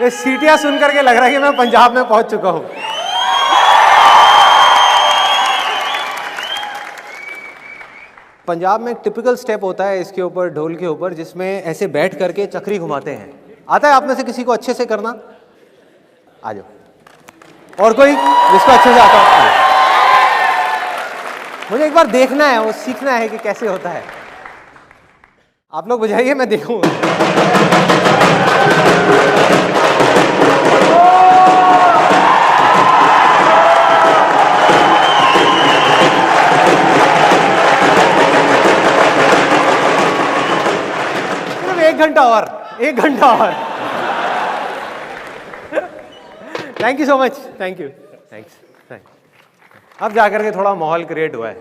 ये सीटियां सुन करके लग रहा है कि मैं पंजाब में पहुंच चुका हूं। पंजाब में एक टिपिकल स्टेप होता है इसके ऊपर, ढोल के ऊपर, जिसमें ऐसे बैठ करके चक्री घुमाते हैं। आता है आप में से किसी को अच्छे से करना? आ जाओ। और कोई जिसको अच्छे से आता हो? मुझे एक बार देखना है, वो सीखना है कि कैसे होता है। आप लोग बजाइए, मैं देखूंगा। सिर्फ 1 घंटा और, 1 घंटा और। Thank you so much, thank you, thanks. अब जाकर के थोड़ा माहौल क्रिएट हुआ है।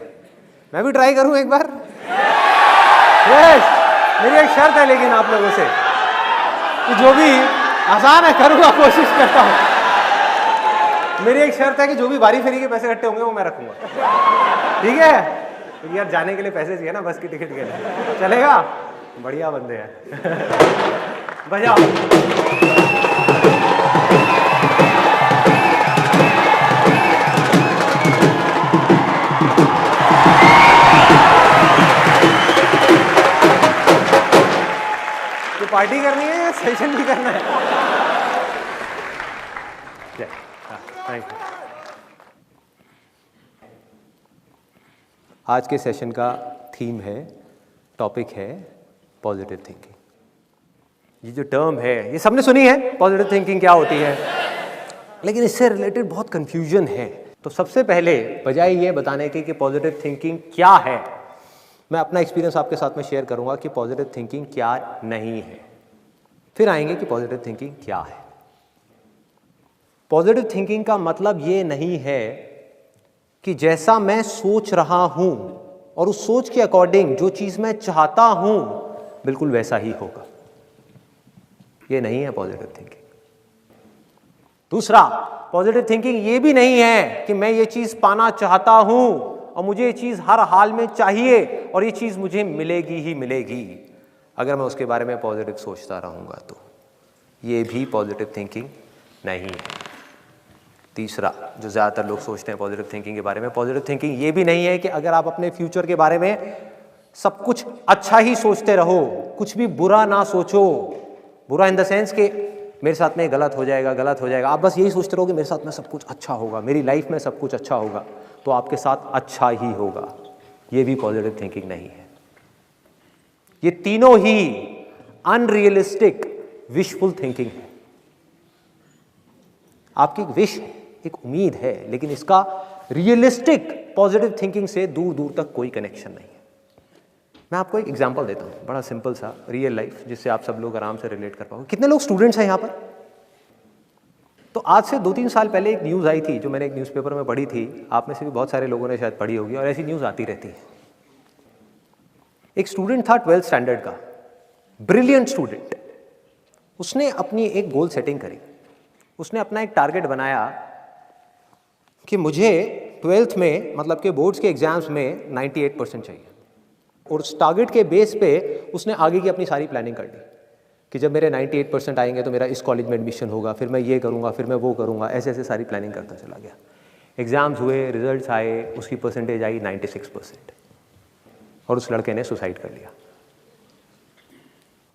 मैं भी ट्राई करूं एक बार? यस। मेरी एक शर्त है लेकिन आप लोगों से कि जो भी आसान है करूंगा, कोशिश करता हूं। मेरी एक शर्त है कि जो भी बारी फेरी के पैसे इकट्ठे होंगे वो मैं रखूंगा, ठीक है? क्योंकि यार जाने के लिए पैसे चाहिए ना, बस की टिकट के लिए। चलेगा? बढ़िया बंदे हैं। बजाओ। पार्टी करनी है या सेशन भी करना है? Thank you. आज के सेशन का थीम है, टॉपिक है पॉजिटिव थिंकिंग। ये जो टर्म है ये सबने सुनी है, पॉजिटिव थिंकिंग क्या होती है, लेकिन इससे रिलेटेड बहुत कंफ्यूजन है। तो सबसे पहले बजाय ये बताने की कि पॉजिटिव थिंकिंग क्या है, मैं अपना एक्सपीरियंस आपके साथ में शेयर करूंगा कि पॉजिटिव थिंकिंग क्या नहीं है। फिर आएंगे कि पॉजिटिव थिंकिंग क्या है। पॉजिटिव थिंकिंग का मतलब ये नहीं है कि जैसा मैं सोच रहा हूं और उस सोच के अकॉर्डिंग जो चीज मैं चाहता हूं बिल्कुल वैसा ही होगा। ये नहीं है पॉजिटिव थिंकिंग। दूसरा, पॉजिटिव थिंकिंग ये भी नहीं है कि मैं ये चीज पाना चाहता हूं और मुझे ये चीज हर हाल में चाहिए और ये चीज मुझे मिलेगी ही मिलेगी अगर मैं उसके बारे में पॉजिटिव सोचता रहूंगा। तो ये भी पॉजिटिव थिंकिंग नहीं है। तीसरा, जो ज़्यादातर लोग सोचते हैं पॉजिटिव थिंकिंग के बारे में, पॉजिटिव थिंकिंग ये भी नहीं है कि अगर आप अपने फ्यूचर के बारे में सब कुछ अच्छा ही सोचते रहो, कुछ भी बुरा ना सोचो। बुरा इन द सेंस कि मेरे साथ में गलत हो जाएगा, गलत हो जाएगा, आप बस यही सोचते रहो कि मेरे साथ में सब कुछ अच्छा होगा, मेरी लाइफ में सब कुछ अच्छा होगा, तो आपके साथ अच्छा ही होगा। ये भी पॉजिटिव थिंकिंग नहीं है। ये तीनों ही अनरियलिस्टिक विशफुल थिंकिंग है। आपकी एक विश है, एक उम्मीद है, लेकिन इसका रियलिस्टिक पॉजिटिव थिंकिंग से दूर दूर तक कोई कनेक्शन नहीं है। मैं आपको एक एग्जांपल देता हूं, बड़ा सिंपल सा, रियल लाइफ, जिससे आप सब लोग आराम से रिलेट कर पाओगे। कितने लोग स्टूडेंट्स हैं यहां पर? तो आज से 2-3 साल पहले एक न्यूज़ आई थी, जो मैंने एक न्यूज़पेपर में पढ़ी थी, आप में से भी बहुत सारे लोगों ने शायद पढ़ी होगी, और ऐसी न्यूज़ आती रहती है। एक स्टूडेंट था 12th स्टैंडर्ड का, ब्रिलियंट स्टूडेंट। उसने अपनी एक गोल सेटिंग करी। उसने अपना एक टारगेट बनाया कि मुझे 12th में, मतलब कि बोर्ड्स के एग्जाम्स में 98% चाहिए, और उस टारगेट के बेस पे उसने आगे की अपनी सारी प्लानिंग कर ली कि जब मेरे 98% आएंगे तो मेरा इस कॉलेज में एडमिशन होगा, फिर मैं ये करूँगा, फिर मैं वो करूँगा, ऐसे ऐसे सारी प्लानिंग करता चला गया। एग्ज़ाम्स हुए, रिजल्ट्स आए, उसकी परसेंटेज आई 96%, और उस लड़के ने सुसाइड कर लिया।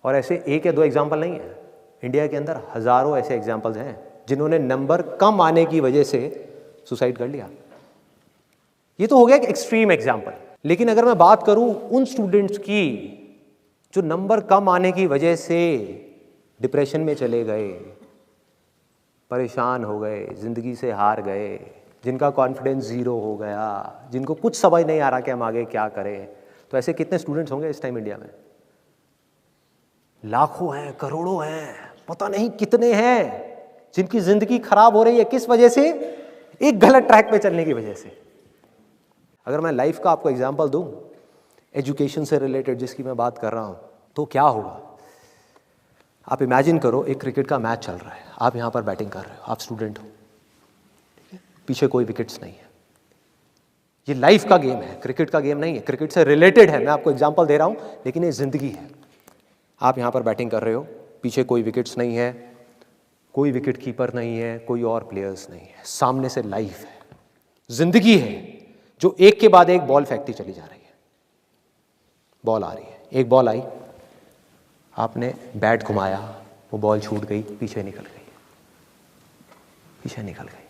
और ऐसे एक या दो एग्जाम्पल नहीं है, इंडिया के अंदर हज़ारों ऐसे एग्जाम्पल्स हैं जिन्होंने नंबर कम आने की वजह से सुसाइड कर लिया। ये तो हो गया एक एक्सट्रीम एग्जाम्पल। लेकिन अगर मैं बात करूं उन स्टूडेंट्स की जो नंबर कम आने की वजह से डिप्रेशन में चले गए, परेशान हो गए, ज़िंदगी से हार गए, जिनका कॉन्फिडेंस ज़ीरो हो गया, जिनको कुछ समझ नहीं आ रहा कि हम आगे क्या करें, तो ऐसे कितने स्टूडेंट्स होंगे इस टाइम इंडिया में? लाखों हैं, करोड़ों हैं, पता नहीं कितने हैं जिनकी ज़िंदगी खराब हो रही है। किस वजह से? एक गलत ट्रैक पे चलने की वजह से। अगर मैं लाइफ का आपको एग्जांपल दूं, एजुकेशन से रिलेटेड जिसकी मैं बात कर रहा हूं, तो क्या होगा? आप इमेजिन करो, एक क्रिकेट का मैच चल रहा है, आप यहां पर बैटिंग कर रहे हो, आप स्टूडेंट हो, पीछे कोई विकेट्स नहीं है। ये लाइफ का गेम है, क्रिकेट का गेम नहीं है, क्रिकेट से रिलेटेड है। मैं आपको एग्जांपल दे रहा हूं, लेकिन ये जिंदगी है। आप यहां पर बैटिंग कर रहे हो, पीछे कोई विकेट्स नहीं है, कोई विकेट कीपर नहीं है, कोई और प्लेयर्स नहीं है, सामने से लाइफ है, जिंदगी है जो एक के बाद एक बॉल फेंकती चली जा रही है। बॉल आ रही है, एक बॉल आई, आपने बैट घुमाया, वो बॉल छूट गई, पीछे निकल गई, पीछे निकल गई।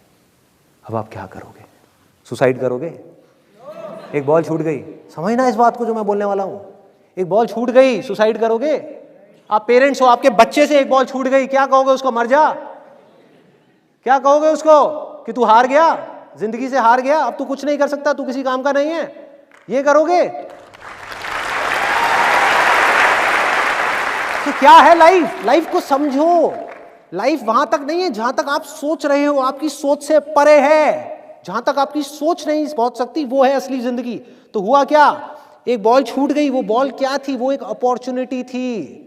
अब आप क्या करोगे? सुसाइड करोगे? एक बॉल छूट गई, समझना इस बात को जो मैं बोलने वाला हूं। एक बॉल छूट गई, सुसाइड करोगे? आप पेरेंट्स हो, आपके बच्चे से एक बॉल छूट गई, क्या कहोगे उसको? मर जा? क्या कहोगे उसको कि तू हार गया, जिंदगी से हार गया, अब तू कुछ नहीं कर सकता, तू किसी काम का नहीं है? ये करोगे? तो क्या है लाइफ? लाइफ को समझो। लाइफ वहां तक नहीं है जहां तक आप सोच रहे हो, आपकी सोच से परे है। जहां तक आपकी सोच नहीं पहुंच सकती वो है असली जिंदगी। तो हुआ क्या? एक बॉल छूट गई। वो बॉल क्या थी? वो एक अपॉर्चुनिटी थी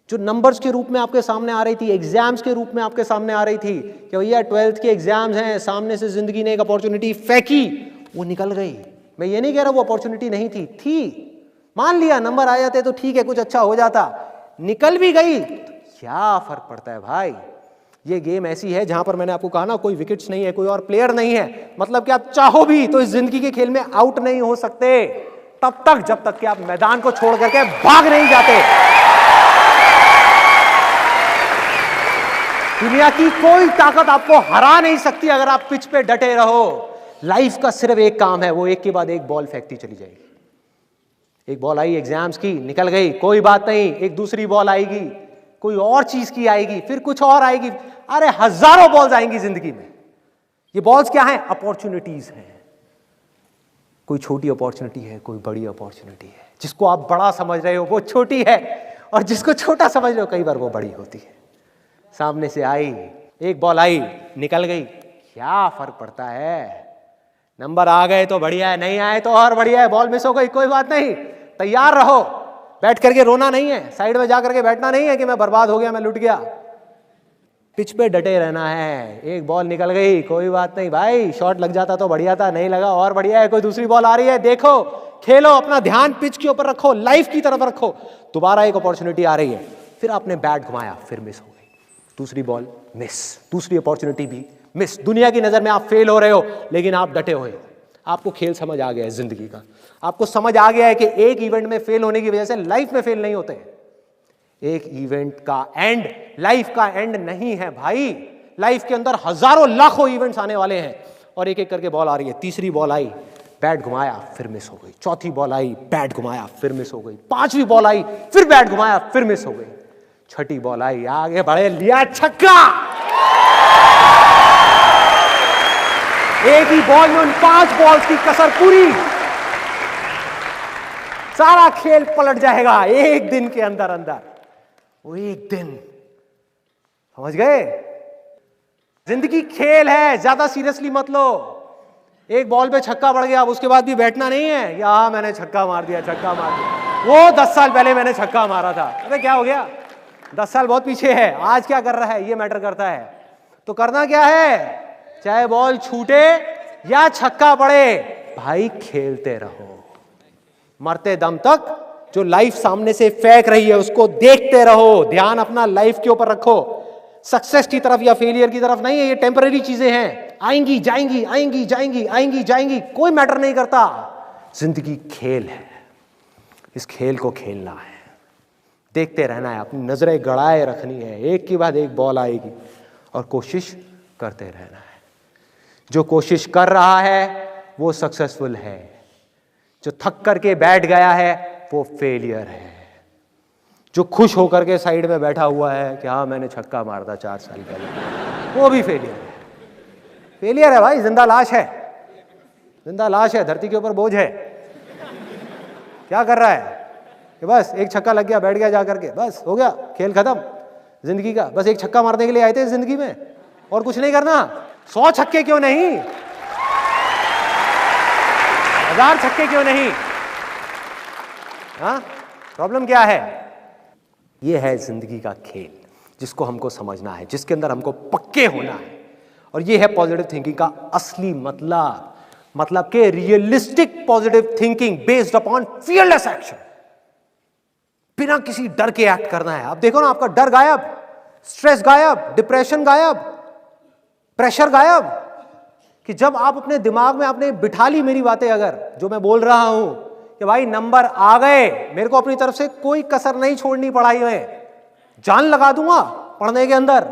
जो नंबर्स के रूप में आपके सामने आ रही थी, एग्जाम्स के रूप में आपके सामने आ रही थी कि भैया 12th के एग्जाम्स हैं, सामने से जिंदगी ने एक अपॉर्चुनिटी फेंकी, वो निकल गई। मैं ये नहीं कह रहा वो अपॉर्चुनिटी नहीं थी, मान लिया नंबर आ जाते तो ठीक है, कुछ अच्छा हो जाता, निकल भी गई तो क्या फर्क पड़ता है भाई? ये गेम ऐसी है जहां पर मैंने आपको कहा ना, कोई विकेट्स नहीं है, कोई और प्लेयर नहीं है, मतलब कि आप चाहो भी तो इस जिंदगी के खेल में आउट नहीं हो सकते तब तक जब तक कि आप मैदान को छोड़ करके भाग नहीं जाते। दुनिया की कोई ताकत आपको हरा नहीं सकती अगर आप पिच पे डटे रहो। लाइफ का सिर्फ एक काम है, वो एक के बाद एक बॉल फेंकती चली जाएगी। एक बॉल आई एग्जाम्स की, निकल गई, कोई बात नहीं, एक दूसरी बॉल आएगी, कोई और चीज की आएगी, फिर कुछ और आएगी। अरे हजारों बॉल्स आएंगी जिंदगी में। ये बॉल्स क्या हैं? अपॉर्चुनिटीज हैं। कोई छोटी अपॉर्चुनिटी है, कोई बड़ी अपॉर्चुनिटी है। जिसको आप बड़ा समझ रहे हो वो छोटी है, और जिसको छोटा समझ रहे हो कई बार वो बड़ी होती है। सामने से आई, एक बॉल आई, निकल गई, क्या फर्क पड़ता है? नंबर आ गए तो बढ़िया है, नहीं आए तो और बढ़िया है, बॉल मिस हो गई, कोई बात नहीं, तैयार रहो। बैठ करके रोना नहीं है, साइड में जा करके बैठना नहीं है कि मैं बर्बाद हो गया, मैं लुट गया। पिच पे डटे रहना है। एक बॉल निकल गई, कोई बात नहीं भाई, शॉट लग जाता तो बढ़िया था, नहीं लगा और बढ़िया है, कोई दूसरी बॉल आ रही है, देखो, खेलो, अपना ध्यान पिच के ऊपर रखो, लाइफ की तरफ रखो। दोबारा एक अपॉर्चुनिटी आ रही है, फिर आपने बैट घुमाया, फिर मिस हो गई, दूसरी बॉल मिस, दूसरी अपॉर्चुनिटी भी मिस। दुनिया की नजर में आप फेल हो रहे हो, लेकिन आप डटे हुए हो। आपको खेल समझ आ गया है जिंदगी का, आपको समझ आ गया है कि एक इवेंट में फेल होने की वजह से लाइफ में फेल नहीं होते। एक इवेंट का एंड लाइफ का एंड नहीं है भाई। लाइफ के अंदर हजारों लाखों इवेंट्स आने वाले हैं, और एक एक करके बॉल आ रही है। तीसरी बॉल आई, बैट घुमाया, फिर मिस हो गई। चौथी बॉल आई, बैट घुमाया, फिर मिस हो गई। पांचवी बॉल आई, फिर बैट घुमाया, फिर मिस हो गई। छठी बॉल आई, आगे बढ़े, लिया छक्का। एक ही बॉल में उन 5 बॉल्स की कसर पूरी। सारा खेल पलट जाएगा एक दिन के अंदर अंदर। वो एक दिन, समझ गए? जिंदगी खेल है, ज्यादा सीरियसली मत लो। एक बॉल पे छक्का पड़ गया, अब उसके बाद भी बैठना नहीं है, या मैंने छक्का मार दिया, छक्का मार दिया, वो 10 साल पहले मैंने छक्का मारा था। अरे क्या हो गया? 10 साल बहुत पीछे है, आज क्या कर रहा है ये मैटर करता है। तो करना क्या है? चाहे बॉल छूटे या छक्का पड़े, भाई खेलते रहो मरते दम तक। जो लाइफ सामने से फेंक रही है उसको देखते रहो, ध्यान अपना लाइफ के ऊपर रखो। सक्सेस की तरफ या फेलियर की तरफ नहीं है, ये टेम्पररी चीजें हैं, आएंगी जाएंगी, आएंगी जाएंगी, आएंगी जाएंगी, कोई मैटर नहीं करता। जिंदगी खेल है, इस खेल को खेलना है, देखते रहना है, अपनी नजरें गड़ाए रखनी है। एक के बाद एक बॉल आएगी और कोशिश करते रहना है। जो कोशिश कर रहा है वो सक्सेसफुल है, जो थक करके बैठ गया है वो फेलियर है। जो खुश होकर के साइड में बैठा हुआ है कि हाँ मैंने छक्का मार दिया 4 साल पहले, वो भी फेलियर है। फेलियर है भाई, जिंदा लाश है, जिंदा लाश है, धरती के ऊपर बोझ है। क्या कर रहा है कि बस एक छक्का लग गया, बैठ गया जा करके, बस हो गया, खेल खत्म जिंदगी का। बस एक छक्का मारने के लिए आए थे जिंदगी में, और कुछ नहीं करना। 100 छक्के क्यों नहीं, 1000 छक्के क्यों नहीं? हाँ, प्रॉब्लम क्या है? ये है जिंदगी का खेल, जिसको हमको समझना है, जिसके अंदर हमको पक्के होना है। और ये है पॉजिटिव थिंकिंग का असली मतलब के realistic positive thinking based upon fearless action. बिना किसी डर के एक्ट करना है। अब देखो ना, आपका डर गायब, स्ट्रेस गायब, डिप्रेशन गायब, प्रेशर गायब। कि जब आप अपने दिमाग में आपने बिठा ली मेरी बातें, अगर जो मैं बोल रहा हूं कि भाई नंबर आ गए, मेरे को अपनी तरफ से कोई कसर नहीं छोड़नी पढ़ाई में, जान लगा दूंगा पढ़ने के अंदर।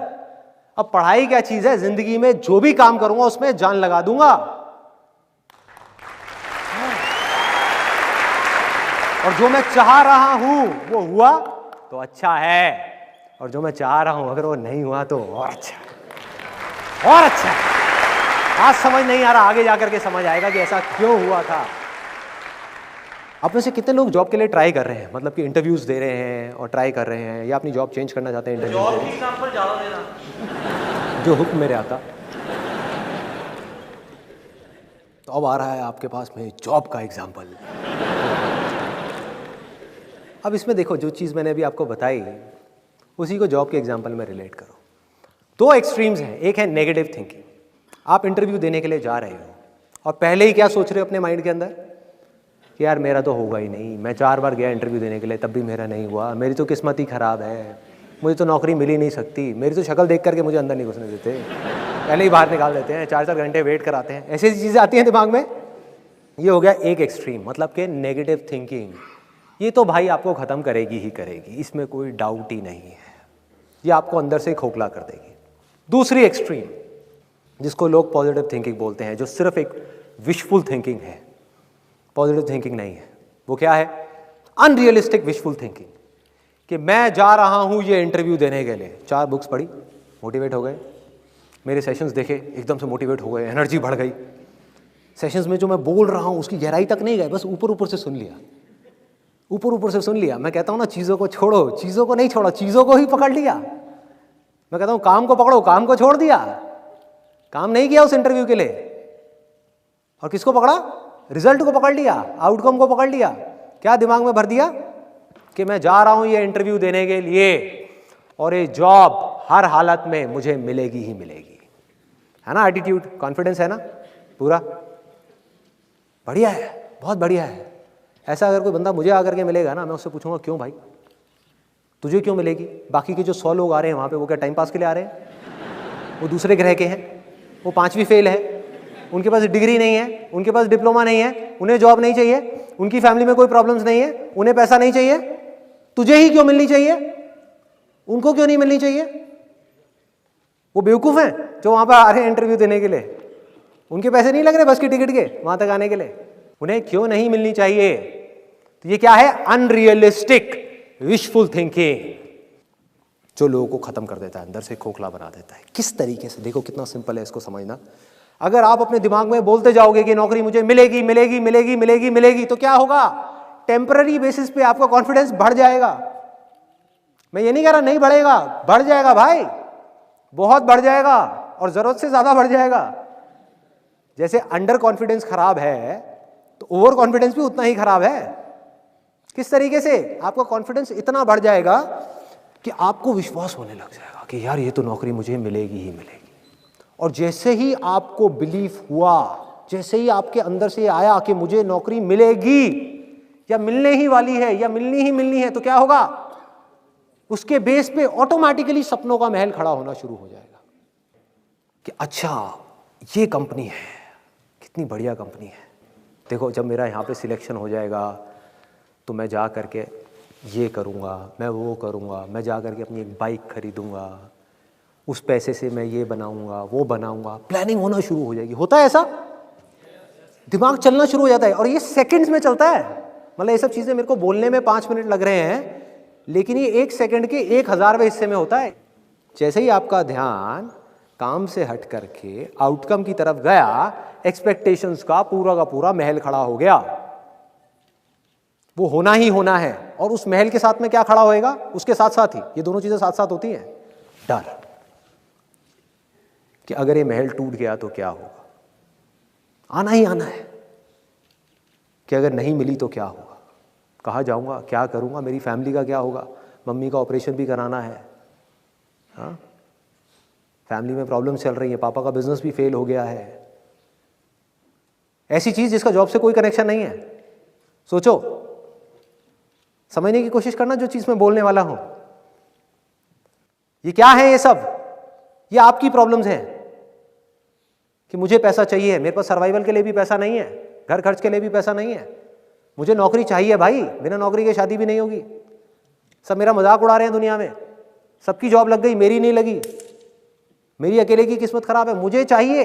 अब पढ़ाई क्या चीज है, जिंदगी में जो भी काम करूंगा उसमें जान लगा दूंगा। और जो मैं चाह रहा हूं वो हुआ तो अच्छा है, और जो मैं चाह रहा हूं अगर वो नहीं हुआ तो और अच्छा है, और अच्छा है। आज समझ नहीं आ रहा, आगे जाकर के समझ आएगा कि ऐसा क्यों हुआ था। आप में से कितने लोग जॉब के लिए ट्राई कर रहे हैं, मतलब कि इंटरव्यूज दे रहे हैं और ट्राई कर रहे हैं, या अपनी जॉब चेंज करना चाहते हैं? जॉब की एग्जांपल ज्यादा देना, जो हुक्म मेरे आता। तो अब आ रहा है आपके पास में जॉब का एग्जाम्पल। अब इसमें देखो, जो चीज़ मैंने अभी आपको बताई उसी को जॉब के एग्जाम्पल में रिलेट करो। दो एक्सट्रीम्स हैं, एक है नेगेटिव थिंकिंग। आप इंटरव्यू देने के लिए जा रहे हो और पहले ही क्या सोच रहे हो अपने माइंड के अंदर कि यार मेरा तो होगा ही नहीं, मैं 4 बार गया इंटरव्यू देने के लिए तब भी मेरा नहीं हुआ, मेरी तो किस्मत ही ख़राब है, मुझे तो नौकरी मिल ही नहीं सकती, मेरी तो शक्ल देख करके मुझे अंदर नहीं घुसने देते, पहले ही बाहर निकाल देते हैं, 4-4 घंटे वेट कराते हैं। ऐसी चीज़ें आती हैं दिमाग में। ये हो गया एक एक्सट्रीम, मतलब कि नेगेटिव थिंकिंग। ये तो भाई आपको ख़त्म करेगी ही करेगी, इसमें कोई डाउट ही नहीं है, ये आपको अंदर से खोखला कर देगी। दूसरी एक्सट्रीम, जिसको लोग पॉजिटिव थिंकिंग बोलते हैं, जो सिर्फ एक विशफुल थिंकिंग है, पॉजिटिव थिंकिंग नहीं है। वो क्या है? Unrealistic wishful thinking. कि मैं जा रहा हूं ये इंटरव्यू देने के लिए, 4 बुक्स पढ़ी, मोटिवेट हो गए, मेरे सेशंस देखे, एकदम से मोटिवेट हो गए, एनर्जी बढ़ गई। सेशंस में जो मैं बोल रहा हूं उसकी गहराई तक नहीं गए, बस ऊपर ऊपर से सुन लिया, ऊपर ऊपर से सुन लिया। मैं कहता हूं ना, चीज़ों को छोड़ो, चीज़ों को नहीं छोड़ा, चीज़ों को ही पकड़ लिया। मैं कहता हूं काम को पकड़ो, काम को छोड़ दिया, काम नहीं किया उस इंटरव्यू के लिए। और किसको पकड़ा? रिजल्ट को पकड़ लिया, आउटकम को पकड़ लिया। क्या दिमाग में भर दिया कि मैं जा रहा हूं ये इंटरव्यू देने के लिए और ये जॉब हर हालत में मुझे मिलेगी ही मिलेगी। है ना एटीट्यूड, कॉन्फिडेंस है ना पूरा? बढ़िया है, बहुत बढ़िया है। ऐसा अगर कोई बंदा मुझे आकर के मिलेगा ना, मैं उससे पूछूंगा क्यों भाई तुझे क्यों मिलेगी? बाकी के जो 100 लोग आ रहे हैं वहाँ पे, वो क्या टाइम पास के लिए आ रहे हैं? वो दूसरे ग्रह के हैं, वो 5वीं फेल है, उनके पास डिग्री नहीं है, उनके पास डिप्लोमा नहीं है, उन्हें जॉब नहीं चाहिए, उनकी फैमिली में कोई प्रॉब्लम्स नहीं है, उन्हें पैसा नहीं चाहिए। तुझे ही क्यों मिलनी चाहिए? उनको क्यों नहीं मिलनी चाहिए? वो बेवकूफ़ हैं जो वहाँ पर आ रहे हैं इंटरव्यू देने के लिए, उनके पैसे नहीं लग रहे बस की टिकट के वहाँ तक आने के लिए, उन्हें क्यों नहीं मिलनी चाहिए? तो ये क्या है? अनरियलिस्टिक विशफुल थिंकिंग, जो लोगों को खत्म कर देता है, अंदर से खोखला बना देता है। किस तरीके से? देखो कितना सिंपल है इसको समझना। अगर आप अपने दिमाग में बोलते जाओगे कि नौकरी मुझे मिलेगी मिलेगी मिलेगी मिलेगी मिलेगी, तो क्या होगा? टेम्पररी बेसिस पे आपका कॉन्फिडेंस बढ़ जाएगा। मैं ये नहीं कह रहा नहीं बढ़ेगा, बढ़ जाएगा भाई, बहुत बढ़ जाएगा, और जरूरत से ज्यादा बढ़ जाएगा। जैसे अंडर कॉन्फिडेंस खराब है तो ओवर कॉन्फिडेंस भी उतना ही खराब है। किस तरीके से? आपका कॉन्फिडेंस इतना बढ़ जाएगा कि आपको विश्वास होने लग जाएगा कि यार ये तो नौकरी मुझे मिलेगी ही मिलेगी। और जैसे ही आपको बिलीफ हुआ, जैसे ही आपके अंदर से आया कि मुझे नौकरी मिलेगी या मिलने ही वाली है या मिलनी है, तो क्या होगा? उसके बेस पे ऑटोमेटिकली सपनों का महल खड़ा होना शुरू हो जाएगा कि अच्छा ये कंपनी है, कितनी बढ़िया कंपनी है। देखो जब मेरा यहाँ पे सिलेक्शन हो जाएगा तो मैं जा करके ये करूँगा, मैं वो करूँगा, मैं जा करके अपनी एक बाइक खरीदूँगा, उस पैसे से मैं ये बनाऊँगा वो बनाऊँगा। प्लानिंग होना शुरू हो जाएगी। होता है ऐसा? दिमाग चलना शुरू हो जाता है, और ये सेकंड्स में चलता है। मतलब ये सब चीज़ें मेरे को बोलने में 5 मिनट लग रहे हैं, लेकिन ये 1 सेकंड के 1000वें हिस्से में होता है। जैसे ही आपका ध्यान काम से हट करके आउटकम की तरफ गया, एक्सपेक्टेशंस का पूरा महल खड़ा हो गया। वो होना ही होना है, और उस महल के साथ में क्या खड़ा होएगा? उसके साथ साथ ही ये दोनों चीजें साथ साथ होती हैं। डर कि अगर ये महल टूट गया तो क्या होगा? आना ही आना है कि अगर नहीं मिली तो क्या होगा, कहाँ जाऊंगा, क्या करूंगा, मेरी फैमिली का क्या होगा, मम्मी का ऑपरेशन भी कराना है, हाँ फैमिली में प्रॉब्लम चल रही है, पापा का बिजनेस भी फेल हो गया है। ऐसी चीज जिसका जॉब से कोई कनेक्शन नहीं है। सोचो, समझने की कोशिश करना जो चीज मैं बोलने वाला हूं। ये क्या है? ये सब ये आपकी प्रॉब्लम्स हैं कि मुझे पैसा चाहिए, मेरे पास सर्वाइवल के लिए भी पैसा नहीं है, घर खर्च के लिए भी पैसा नहीं है, मुझे नौकरी चाहिए भाई, बिना नौकरी के शादी भी नहीं होगी, सब मेरा मजाक उड़ा रहे हैं दुनिया में, सबकी जॉब लग गई, मेरी नहीं लगी, मेरी अकेले की किस्मत खराब है, मुझे चाहिए।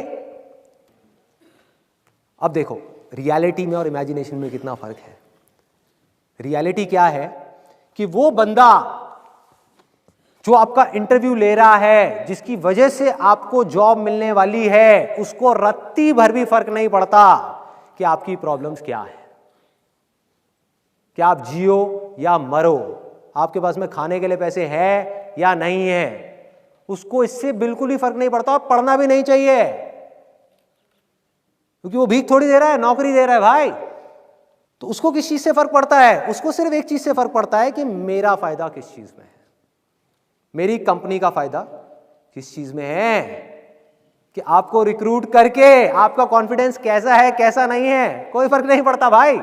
अब देखो रियलिटी में और इमेजिनेशन में कितना फर्क है। रियलिटी क्या है कि वो बंदा जो आपका इंटरव्यू ले रहा है, जिसकी वजह से आपको जॉब मिलने वाली है, उसको रत्ती भर भी फर्क नहीं पड़ता कि आपकी प्रॉब्लम्स क्या है, कि आप जियो या मरो, आपके पास में खाने के लिए पैसे है या नहीं है, उसको इससे बिल्कुल ही फर्क नहीं पड़ता। और पढ़ना भी नहीं चाहिए, क्योंकि वो भीख थोड़ी दे रहा है, नौकरी दे रहा है भाई। तो उसको किस चीज से फर्क पड़ता है? उसको सिर्फ एक चीज से फर्क पड़ता है कि मेरा फायदा किस चीज में है, मेरी कंपनी का फायदा किस चीज में है, कि आपको रिक्रूट करके आपका कॉन्फिडेंस कैसा है कैसा नहीं है, कोई फर्क नहीं पड़ता भाई।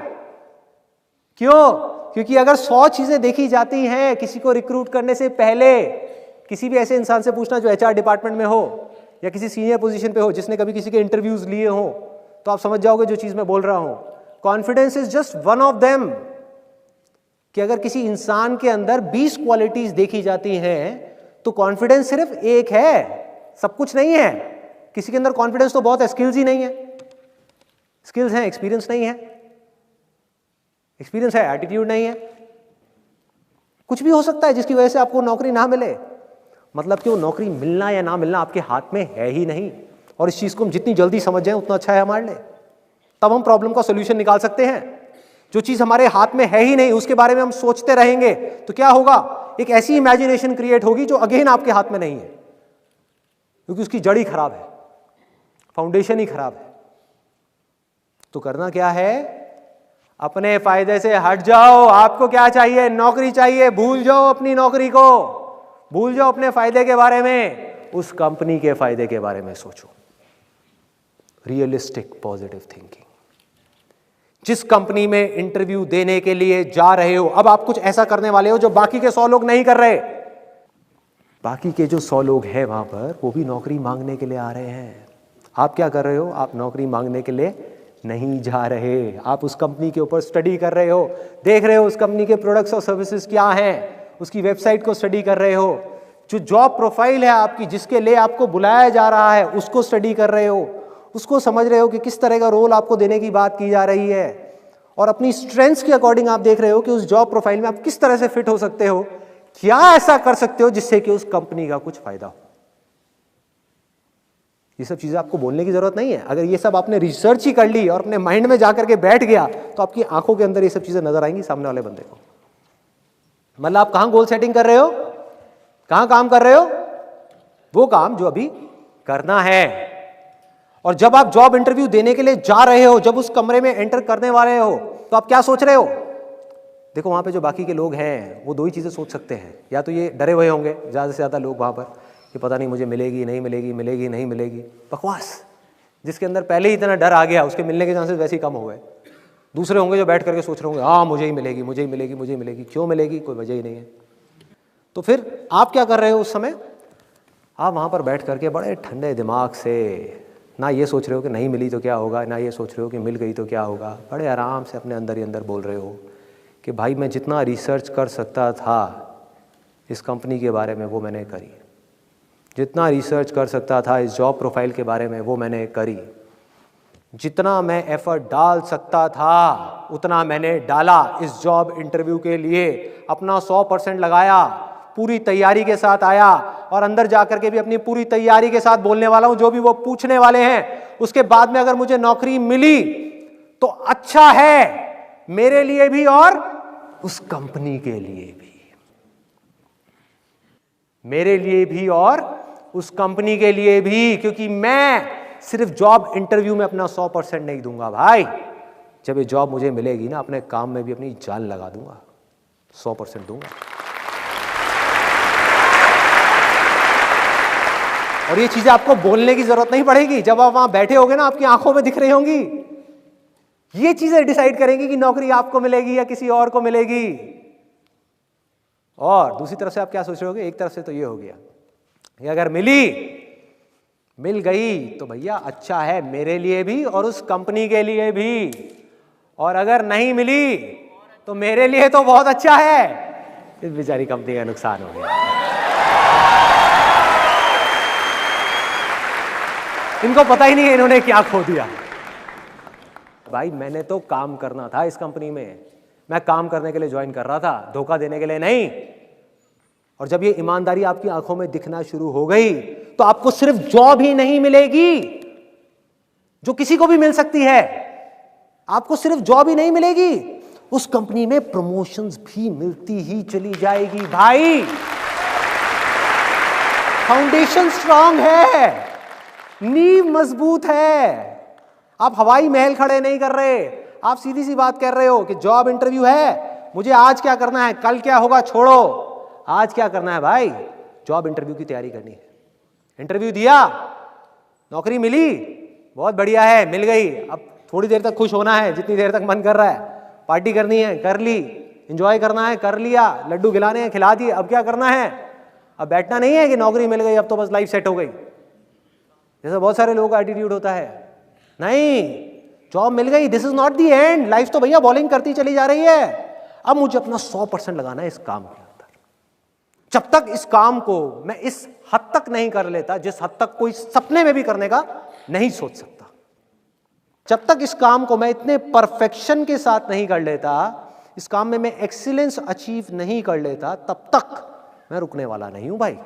क्यों? क्योंकि अगर 100 चीजें देखी जाती हैं किसी को रिक्रूट करने से पहले, किसी भी ऐसे इंसान से पूछना जो एचआर डिपार्टमेंट में हो या किसी सीनियर पोजीशन पे हो, जिसने कभी किसी के इंटरव्यूज लिए हो, तो आप समझ जाओगे जो चीज मैं बोल रहा हूं। Confidence is just one of them. कि अगर किसी इंसान के अंदर 20 क्वालिटीज देखी जाती हैं तो कॉन्फिडेंस सिर्फ एक है, सब कुछ नहीं है। किसी के अंदर कॉन्फिडेंस तो बहुत है, स्किल्स ही नहीं है। स्किल्स हैं, एक्सपीरियंस नहीं है। एक्सपीरियंस है, एटीट्यूड नहीं है। कुछ भी हो सकता है जिसकी वजह से आपको नौकरी ना मिले। मतलब कि वो नौकरी मिलना या ना मिलना आपके हाथ में है ही नहीं। और इस चीज को हम जितनी जल्दी समझ जाएं उतना अच्छा है हमारे लिए, तब हम प्रॉब्लम का सोल्यूशन निकाल सकते हैं। जो चीज हमारे हाथ में है ही नहीं उसके बारे में हम सोचते रहेंगे तो क्या होगा? एक ऐसी इमेजिनेशन क्रिएट होगी जो अगेन आपके हाथ में नहीं है, क्योंकि उसकी जड़ ही खराब है, फाउंडेशन ही खराब है। तो करना क्या है? अपने फायदे से हट जाओ। आपको क्या चाहिए? नौकरी चाहिए, भूल जाओ अपनी नौकरी को, भूल जाओ अपने फायदे के बारे में, उस कंपनी के फायदे के बारे में सोचो। Realistic positive thinking. जिस कंपनी में इंटरव्यू देने के लिए जा रहे हो, अब आप कुछ ऐसा करने वाले हो जो बाकी के 100 लोग नहीं कर रहे। बाकी के जो 100 लोग हैं वहां पर, वो भी नौकरी मांगने के लिए आ रहे हैं। आप क्या कर रहे हो? आप नौकरी मांगने के लिए नहीं जा रहे। आप उस कंपनी के ऊपर स्टडी कर रहे हो, देख रहे हो उस कंपनी के प्रोडक्ट्स और सर्विसेज क्या हैं, उसकी वेबसाइट को स्टडी कर रहे हो, जो जॉब प्रोफाइल है आपकी, जिसके लिए आपको बुलाया जा रहा है, उसको स्टडी कर रहे हो, उसको समझ रहे हो कि किस तरह का रोल आपको देने की बात की जा रही है, और अपनी स्ट्रेंथ्स के अकॉर्डिंग आप देख रहे हो कि उस जॉब प्रोफाइल में आप किस तरह से फिट हो सकते हो, क्या ऐसा कर सकते हो जिससे कि उस कंपनी का कुछ फायदा हो। ये सब चीजें आपको बोलने की जरूरत नहीं है। अगर ये सब आपने रिसर्च ही कर ली और अपने माइंड में जाकर के बैठ गया तो आपकी आंखों के अंदर ये सब चीजें नजर आएंगी सामने वाले बंदे को। मतलब आप कहां गोल सेटिंग कर रहे हो, कहां काम कर रहे हो? वो काम जो अभी करना है। और जब आप जॉब इंटरव्यू देने के लिए जा रहे हो, जब उस कमरे में एंटर करने वाले हो, तो आप क्या सोच रहे हो? देखो वहां पे जो बाकी के लोग हैं वो 2 ही चीजें सोच सकते हैं। या तो ये डरे हुए होंगे ज्यादा से ज्यादा लोग वहां पर कि पता नहीं मुझे मिलेगी नहीं मिलेगी, मिलेगी नहीं मिलेगी, बकवास। जिसके अंदर पहले ही इतना डर आ गया उसके मिलने के चांसेस वैसे ही कम हो गए। दूसरे होंगे जो बैठ करके सोच रहे होंगे हाँ मुझे ही मिलेगी, मुझे ही मिलेगी, मुझे ही मिलेगी। क्यों मिलेगी? कोई वजह ही नहीं है। तो फिर आप क्या कर रहे हो उस समय? आप वहां पर बैठ करके बड़े ठंडे दिमाग से ना ये सोच रहे हो कि नहीं मिली तो क्या होगा, ना ये सोच रहे हो कि मिल गई तो क्या होगा। बड़े आराम से अपने अंदर ही अंदर बोल रहे हो कि भाई मैं जितना रिसर्च कर सकता था इस कंपनी के बारे में वो मैंने करी, जितना रिसर्च कर सकता था इस जॉब प्रोफाइल के बारे में वो मैंने करी, जितना मैं एफर्ट डाल सकता था उतना मैंने डाला इस जॉब इंटरव्यू के लिए, अपना 100% लगाया, पूरी तैयारी के साथ आया और अंदर जाकर के भी अपनी पूरी तैयारी के साथ बोलने वाला हूं। जो भी वो पूछने वाले हैं उसके बाद में अगर मुझे नौकरी मिली तो अच्छा है मेरे लिए भी और उस कंपनी के लिए भी, मेरे लिए भी और उस कंपनी के लिए भी। क्योंकि मैं सिर्फ जॉब इंटरव्यू में अपना 100% नहीं दूंगा भाई। जब ये जॉब मुझे मिलेगी ना, अपने काम में भी अपनी जान लगा दूंगा, 100% दूंगा। और ये चीजें आपको बोलने की जरूरत नहीं पड़ेगी। जब आप वहां बैठे होगे ना, आपकी आंखों में दिख रही होंगी। ये चीजें डिसाइड करेंगी कि नौकरी आपको मिलेगी या किसी और को मिलेगी। और दूसरी तरफ से आप क्या सोच रहे होगे? एक तरफ से तो ये हो गया ये अगर मिल गई तो भैया अच्छा है मेरे लिए भी और उस कंपनी के लिए भी, और अगर नहीं मिली तो मेरे लिए तो बहुत अच्छा है, इस बेचारी कंपनी का नुकसान हो गया। इनको पता ही नहीं है इन्होंने क्या खो दिया। भाई मैंने तो काम करना था इस कंपनी में, मैं काम करने के लिए ज्वाइन कर रहा था, धोखा देने के लिए नहीं। और जब ये ईमानदारी आपकी आंखों में दिखना शुरू हो गई तो आपको सिर्फ जॉब ही नहीं मिलेगी जो किसी को भी मिल सकती है, आपको सिर्फ जॉब ही नहीं मिलेगी, उस कंपनी में प्रमोशंस भी मिलती ही चली जाएगी। भाई फाउंडेशन स्ट्रांग है, नींव मजबूत है। आप हवाई महल खड़े नहीं कर रहे, आप सीधी सी बात कर रहे हो कि जॉब इंटरव्यू है, मुझे आज क्या करना है, कल क्या होगा छोड़ो, आज क्या करना है भाई, जॉब इंटरव्यू की तैयारी करनी है। इंटरव्यू दिया, नौकरी मिली, बहुत बढ़िया है, मिल गई। अब थोड़ी देर तक खुश होना है, जितनी देर तक मन कर रहा है, पार्टी करनी है कर ली, एंजॉय करना है कर लिया, लड्डू खिलाने हैं खिला दिए। अब क्या करना है, अब बैठना नहीं है कि नौकरी मिल गई अब तो बस लाइफ सेट हो गई, जैसा बहुत सारे लोगों का एटीट्यूड होता है। नहीं, जॉब मिल गई, this is not the end, life तो भैया बॉलिंग करती चली जा रही है। अब मुझे अपना 100% लगाना है इस काम के अंदर। जब तक इस काम को मैं इस हद तक नहीं कर लेता जिस हद तक कोई सपने में भी करने का नहीं सोच सकता, जब तक इस काम को मैं इतने परफेक्शन के साथ नहीं कर लेता, इस काम में मैं एक्सीलेंस अचीव नहीं कर लेता, तब तक मैं रुकने वाला नहीं हूं भाई।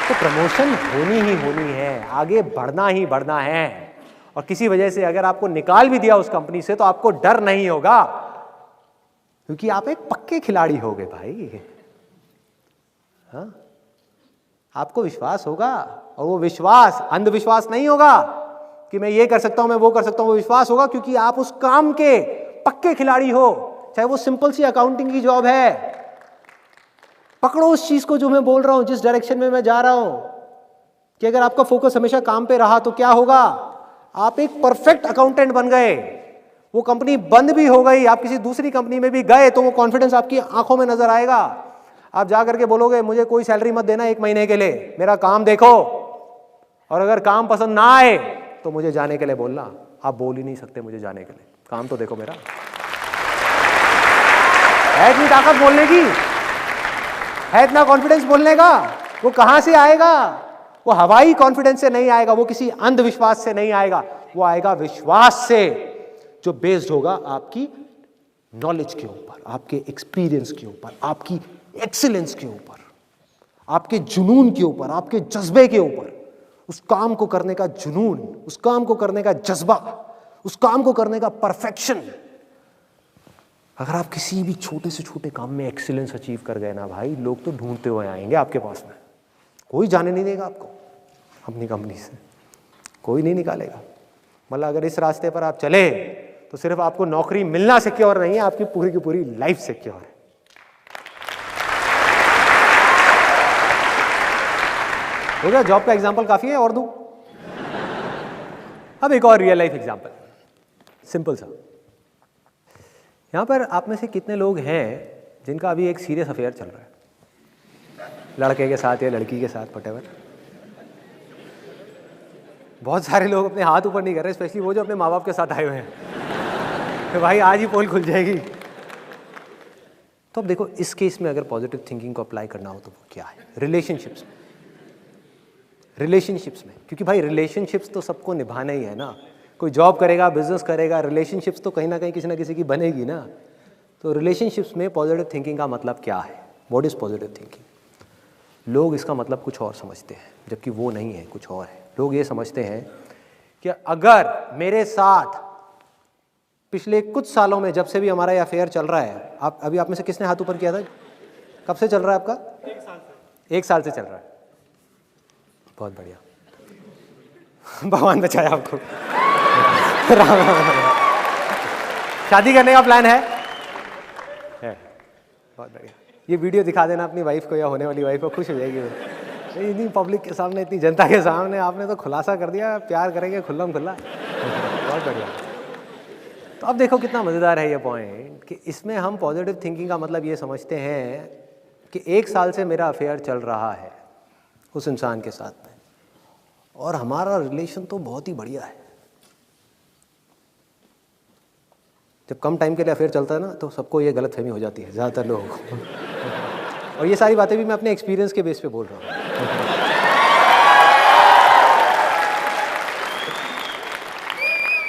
तो प्रमोशन होनी ही होनी है, आगे बढ़ना ही बढ़ना है। और किसी वजह से अगर आपको निकाल भी दिया उस कंपनी से तो आपको डर नहीं होगा, क्योंकि आप एक पक्के खिलाड़ी हो गए भाई। हाँ? आपको विश्वास होगा, और वो विश्वास अंधविश्वास नहीं होगा कि मैं ये कर सकता हूं मैं वो कर सकता हूं, वो विश्वास होगा क्योंकि आप उस काम के पक्के खिलाड़ी हो। चाहे वो सिंपल सी अकाउंटिंग की जॉब है, पकड़ो उस चीज को जो मैं बोल रहा हूं, जिस डायरेक्शन में मैं जा रहा हूं, कि अगर आपका फोकस हमेशा काम पे रहा तो क्या होगा, आप एक परफेक्ट अकाउंटेंट बन गए। वो कंपनी बंद भी हो गई, आप किसी दूसरी कंपनी में भी गए तो वो कॉन्फिडेंस आपकी आंखों में नजर आएगा। आप जा करके बोलोगे मुझे कोई सैलरी मत देना 1 महीने के लिए, मेरा काम देखो, और अगर काम पसंद ना आए तो मुझे जाने के लिए बोलना। आप बोल ही नहीं सकते मुझे जाने के लिए, काम तो देखो मेरा। है इतनी ताकत बोलने की, है इतना कॉन्फिडेंस बोलने का, वो कहां से आएगा? वो हवाई कॉन्फिडेंस से नहीं आएगा, वो किसी अंधविश्वास से नहीं आएगा, वो आएगा विश्वास से, जो बेस्ड होगा आपकी नॉलेज के ऊपर, आपके एक्सपीरियंस के ऊपर, आपकी एक्सीलेंस के ऊपर, आपके जुनून के ऊपर, आपके जज्बे के ऊपर। उस काम को करने का जुनून, उस काम को करने का जज्बा, उस काम को करने का परफेक्शन। अगर आप किसी भी छोटे से छोटे काम में एक्सीलेंस अचीव कर गए ना भाई, लोग तो ढूंढते हुए आएंगे आपके पास में। कोई जाने नहीं देगा आपको अपनी कंपनी से, कोई नहीं निकालेगा। मतलब अगर इस रास्ते पर आप चले तो सिर्फ आपको नौकरी मिलना सिक्योर नहीं है, आपकी पूरी की पूरी लाइफ सिक्योर है। हो गया, जॉब का एग्जांपल काफी है, और दूं? अब एक और रियल लाइफ एग्जांपल, सिंपल सा। यहां पर आप में से कितने लोग हैं जिनका अभी एक सीरियस अफेयर चल रहा है, लड़के के साथ या लड़की के साथ, व्हाटएवर? बहुत सारे लोग अपने हाथ ऊपर नहीं कर रहे, स्पेशली वो जो अपने माँ बाप के साथ आए हुए हैं तो भाई आज ही पोल खुल जाएगी। तो अब देखो, इस केस में अगर पॉजिटिव थिंकिंग को अप्लाई करना हो तो वो क्या है? रिलेशनशिप्स में, क्योंकि भाई रिलेशनशिप्स तो सबको निभाना ही है ना। कोई जॉब करेगा, बिजनेस करेगा, रिलेशनशिप्स तो कहीं ना कहीं किसी ना किसी की बनेगी ना। तो रिलेशनशिप्स में पॉजिटिव थिंकिंग का मतलब क्या है? What is positive thinking? लोग इसका मतलब कुछ और समझते हैं, जबकि वो नहीं है, कुछ और है। लोग ये समझते हैं कि अगर मेरे साथ पिछले कुछ सालों में, जब से भी हमारा ये अफेयर चल रहा है, आप में से किसने हाथ ऊपर किया था? कब से चल रहा है आपका? 1 साल से। 1 साल से चल रहा है, बहुत बढ़िया। भगवान बचाया आपको। शादी करने का प्लान है? बहुत बढ़िया। ये वीडियो दिखा देना अपनी वाइफ को या होने वाली वाइफ को, खुश हो जाएगी वो। इतनी पब्लिक के सामने, इतनी जनता के सामने आपने तो खुलासा कर दिया, प्यार करेंगे खुल्लम खुल्ला। बहुत बढ़िया। तो अब देखो कितना मज़ेदार है ये पॉइंट, कि इसमें हम पॉजिटिव थिंकिंग का मतलब ये समझते हैं कि 1 साल से मेरा अफेयर चल रहा है उस इंसान के साथ में, और हमारा रिलेशन तो बहुत ही बढ़िया है। जब कम टाइम के लिए अफेयर चलता है ना, तो सबको ये गलतफहमी हो जाती है, ज़्यादातर लोगों को। और ये सारी बातें भी मैं अपने एक्सपीरियंस के बेस पे बोल रहा हूँ।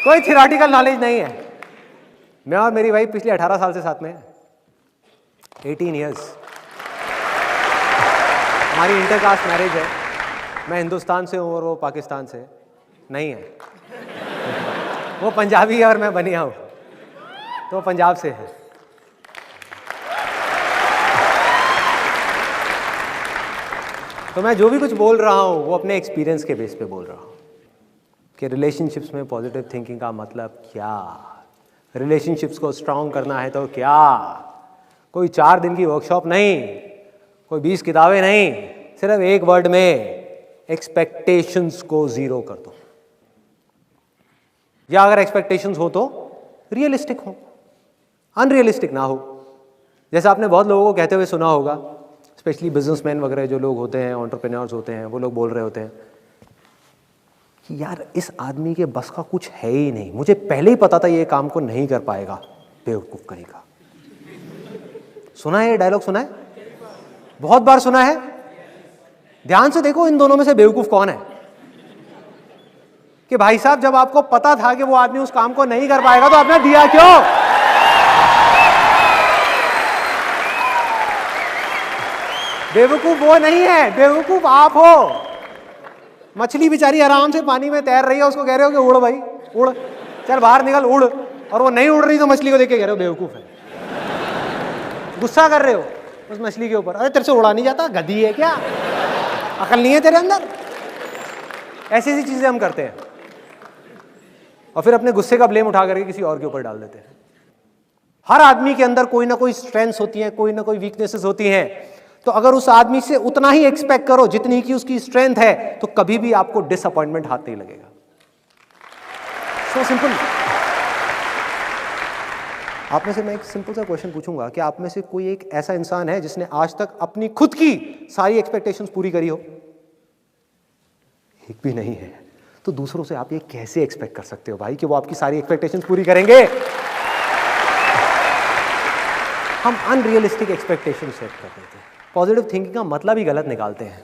कोई थियोरेटिकल नॉलेज नहीं है। मैं और मेरी वाइफ पिछले 18 साल से साथ में है, 18 ईयर्स। हमारी इंटरकास्ट मैरिज है। मैं हिंदुस्तान से हूँ और वो पाकिस्तान से नहीं है। वो पंजाबी है और मैं बनिया हूँ, तो पंजाब से है। तो मैं जो भी कुछ बोल रहा हूँ वो अपने एक्सपीरियंस के बेस पे बोल रहा हूँ कि रिलेशनशिप्स में पॉजिटिव थिंकिंग का मतलब क्या, रिलेशनशिप्स को स्ट्रांग करना है तो क्या। कोई 4 दिन की वर्कशॉप नहीं, कोई 20 किताबें नहीं, सिर्फ एक वर्ड में, एक्सपेक्टेशंस को 0 कर दो। या अगर एक्सपेक्टेशंस हो तो रियलिस्टिक हो, अनरियलिस्टिक ना हो। जैसे आपने बहुत लोगों को कहते हुए सुना होगा, स्पेशली बिजनेसमैन वगैरह जो लोग होते हैं, एंटरप्रेन्योर्स होते हैं, वो लोग बोल रहे होते हैं कि यार इस आदमी के बस का कुछ है ही नहीं, मुझे पहले ही पता था ये काम को नहीं कर पाएगा, बेवकूफ कहेगा। सुना है ये डायलॉग? सुना है, बहुत बार सुना है। ध्यान से देखो इन दोनों में से बेवकूफ कौन है। कि भाई साहब जब आपको पता था कि वो आदमी उस काम को नहीं कर पाएगा तो आपने दिया क्यों? बेवकूफ वो नहीं है, बेवकूफ आप हो। मछली बेचारी आराम से पानी में तैर रही है, उसको कह रहे हो कि उड़ भाई उड़, चल बाहर निकल उड़, और वो नहीं उड़ रही तो मछली को देख के कह रहे हो बेवकूफ है। गुस्सा कर रहे हो उस मछली के ऊपर, अरे तेरे से उड़ा नहीं जाता, गधी है क्या, अकल नहीं है तेरे अंदर। ऐसी ऐसी चीजें हम करते हैं और फिर अपने गुस्से का ब्लेम उठा करके किसी और के ऊपर डाल देते हैं। हर आदमी के अंदर कोई ना कोई स्ट्रेंथ्स होती हैं, कोई ना कोई वीकनेसेस होती हैं। तो अगर उस आदमी से उतना ही एक्सपेक्ट करो जितनी की उसकी स्ट्रेंथ है, तो कभी भी आपको डिसअपॉइंटमेंट हाथ नहीं लगेगा। So simple. आप में से मैं एक सिंपल सा क्वेश्चन पूछूंगा कि आप में से कोई एक ऐसा इंसान है जिसने आज तक अपनी खुद की सारी एक्सपेक्टेशंस पूरी करी हो? एक भी नहीं है। तो दूसरों से आप ये कैसे एक्सपेक्ट कर सकते हो भाई कि वो आपकी सारी एक्सपेक्टेशंस पूरी करेंगे? हम अनरियलिस्टिक एक्सपेक्टेशन सेट कर देते हैं। पॉजिटिव थिंकिंग का मतलब ही गलत निकालते हैं।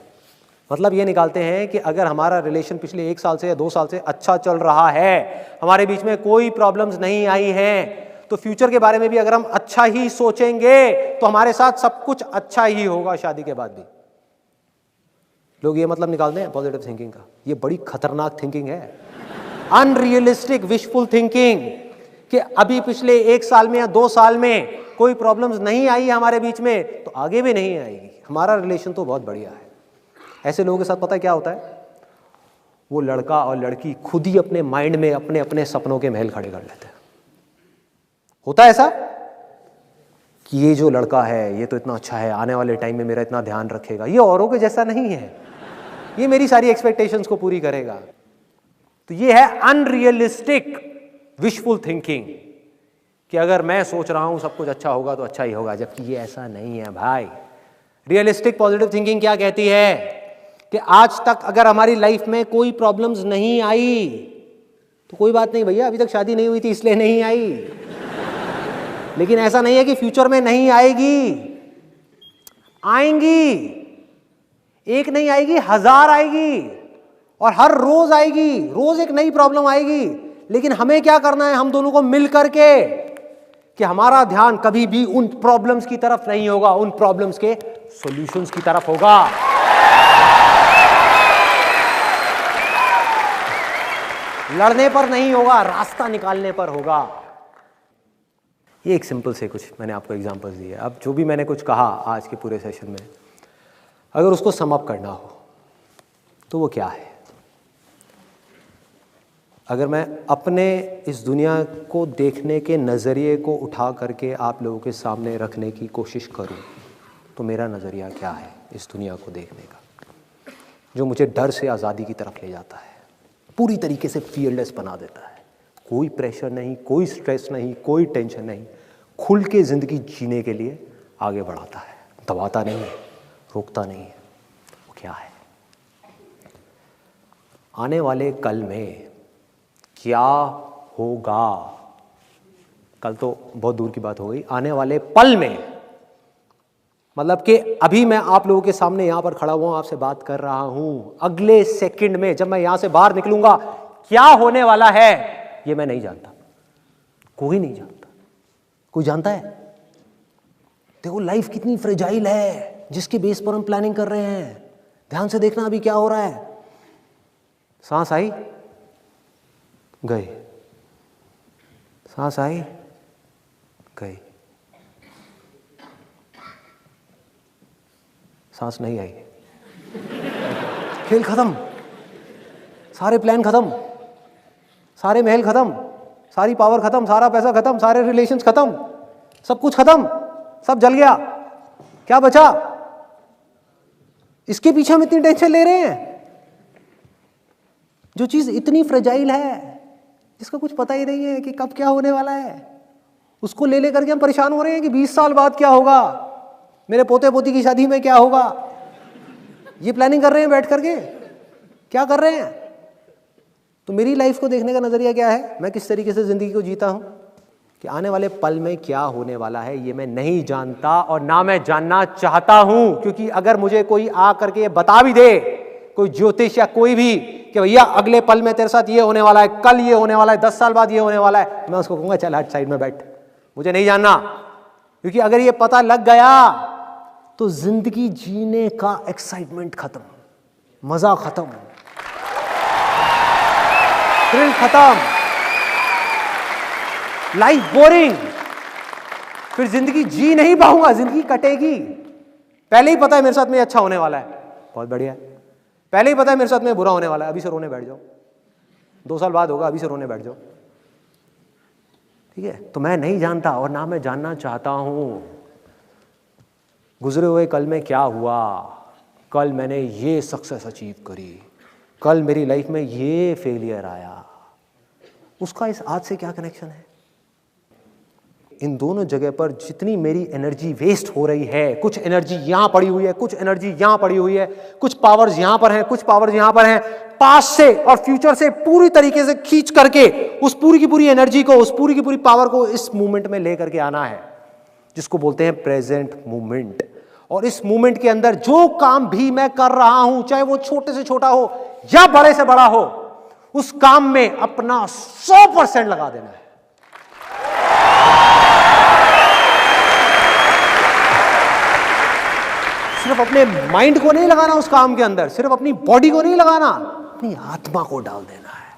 मतलब ये निकालते हैं कि अगर हमारा रिलेशन पिछले 1 साल से या 2 साल से अच्छा चल रहा है, हमारे बीच में कोई प्रॉब्लम्स नहीं आई हैं, तो फ्यूचर के बारे में भी अगर हम अच्छा ही सोचेंगे तो हमारे साथ सब कुछ अच्छा ही होगा शादी के बाद भी। लोग ये मतलब निकालते हैं पॉजिटिव थिंकिंग का। ये बड़ी खतरनाक थिंकिंग है, अनरियलिस्टिक विशफुल थिंकिंग, कि अभी पिछले 1 साल में या 2 साल में कोई प्रॉब्लम्स नहीं आई हमारे बीच में तो आगे भी नहीं आएगी। हमारा रिलेशन तो बहुत बढ़िया है। ऐसे लोगों के साथ पता है क्या होता है? वो लड़का और लड़की खुद ही अपने माइंड में अपने अपने सपनों के महल खड़े कर लेते हैं। होता है ऐसा कि ये जो लड़का है ये तो इतना अच्छा है, आने वाले टाइम में मेरा इतना ध्यान रखेगा, ये औरों के जैसा नहीं है, ये मेरी सारी एक्सपेक्टेशंस को पूरी करेगा। तो ये है अनरियलिस्टिक विशफुल थिंकिंग, कि अगर मैं सोच रहा हूं सब कुछ अच्छा होगा तो अच्छा ही होगा, जबकि ये ऐसा नहीं है भाई। रियलिस्टिक पॉजिटिव थिंकिंग क्या कहती है कि आज तक अगर हमारी लाइफ में कोई प्रॉब्लम्स नहीं आई तो कोई बात नहीं भैया, अभी तक शादी नहीं हुई थी इसलिए नहीं आई, लेकिन ऐसा नहीं है कि फ्यूचर में नहीं आएगी, आएंगी। एक नहीं आएगी, 1000 आएगी, और हर रोज आएगी, रोज एक नई प्रॉब्लम आएगी। लेकिन हमें क्या करना है, हम दोनों को मिल करके, कि हमारा ध्यान कभी भी उन प्रॉब्लम्स की तरफ नहीं होगा, उन प्रॉब्लम्स के सॉल्यूशंस की तरफ होगा। लड़ने पर नहीं होगा, रास्ता निकालने पर होगा। ये एक सिंपल से कुछ मैंने आपको एग्जांपल्स दिए। अब जो भी मैंने कुछ कहा आज के पूरे सेशन में, अगर उसको सम अप करना हो तो वो क्या है? अगर मैं अपने इस दुनिया को देखने के नज़रिए को उठा करके आप लोगों के सामने रखने की कोशिश करूं, तो मेरा नज़रिया क्या है इस दुनिया को देखने का, जो मुझे डर से आज़ादी की तरफ ले जाता है, पूरी तरीके से फियरलेस बना देता है। कोई प्रेशर नहीं, कोई स्ट्रेस नहीं, कोई टेंशन नहीं, खुल के ज़िंदगी जीने के लिए आगे बढ़ाता है। दबाता नहीं है, रोकता नहीं है, वो क्या है? आने वाले कल में क्या होगा? कल तो बहुत दूर की बात हो गई, आने वाले पल में, मतलब कि अभी मैं आप लोगों के सामने यहां पर खड़ा हुआ आपसे बात कर रहा हूं, अगले सेकंड में जब मैं यहां से बाहर निकलूंगा क्या होने वाला है ये मैं नहीं जानता, कोई नहीं जानता। कोई जानता है? देखो लाइफ कितनी फ्रेजाइल है जिसके बेस पर हम प्लानिंग कर रहे हैं। ध्यान से देखना अभी क्या हो रहा है। सांस आई, गई, सांस आई, गई, सांस नहीं आई, खेल खत्म, सारे प्लान खत्म, सारे महल खत्म, सारी पावर खत्म, सारा पैसा खत्म, सारे रिलेशंस खत्म, सब कुछ खत्म, सब जल गया, क्या बचा? इसके पीछे हम इतनी टेंशन ले रहे हैं। जो चीज इतनी फ्रेजाइल है, जिसका कुछ पता ही नहीं है कि कब क्या होने वाला है, उसको ले लेकर के हम परेशान हो रहे हैं कि 20 साल बाद क्या होगा, मेरे पोते पोती की शादी में क्या होगा। ये प्लानिंग कर रहे हैं बैठ करके, क्या कर रहे हैं? तो मेरी लाइफ को देखने का नजरिया क्या है, मैं किस तरीके से जिंदगी को जीता हूं, कि आने वाले पल में क्या होने वाला है ये मैं नहीं जानता और ना मैं जानना चाहता हूं। क्योंकि अगर मुझे कोई आ करके ये बता भी दे, कोई ज्योतिष या कोई भी, कि भैया अगले पल में तेरे साथ ये होने वाला है, कल ये होने वाला है, 10 साल बाद ये होने वाला है, मैं उसको कहूंगा चल हट साइड में बैठ, मुझे नहीं जानना। क्योंकि अगर ये पता लग गया तो जिंदगी जीने का एक्साइटमेंट खत्म, मजा खत्म, थ्रिल खत्म, लाइफ बोरिंग, फिर जिंदगी जी नहीं पाऊंगा, जिंदगी कटेगी। पहले ही पता है मेरे साथ में अच्छा होने वाला है, बहुत बढ़िया है। पहले ही पता है मेरे साथ में बुरा होने वाला है, अभी से रोने बैठ जाओ, 2 साल बाद होगा, अभी से रोने बैठ जाओ, ठीक है? तो मैं नहीं जानता और ना मैं जानना चाहता हूं गुजरे हुए कल में क्या हुआ, कल मैंने ये सक्सेस अचीव करी, कल मेरी लाइफ में ये फेलियर आया, उसका इस आज से क्या कनेक्शन है? इन दोनों जगह पर जितनी मेरी एनर्जी वेस्ट हो रही है, कुछ एनर्जी यहां पड़ी हुई है, कुछ एनर्जी यहां पड़ी हुई है, कुछ पावर्स यहां पर हैं, कुछ पावर्स यहां पर हैं, पास्ट से और फ्यूचर से पूरी तरीके से खींच करके उस पूरी की पूरी एनर्जी को, उस पूरी की पूरी पावर को इस मूवमेंट में लेकर के आना है, जिसको बोलते हैं प्रेजेंट मूवमेंट। और इस मूवमेंट के अंदर जो काम भी मैं कर रहा हूं, चाहे वो छोटे से छोटा हो या बड़े से बड़ा हो, उस काम में अपना 100% लगा देना है। सिर्फ अपने माइंड को नहीं लगाना उस काम के अंदर, सिर्फ अपनी बॉडी को नहीं लगाना, अपनी आत्मा को डाल देना है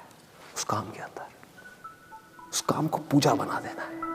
उस काम के अंदर, उस काम को पूजा बना देना है।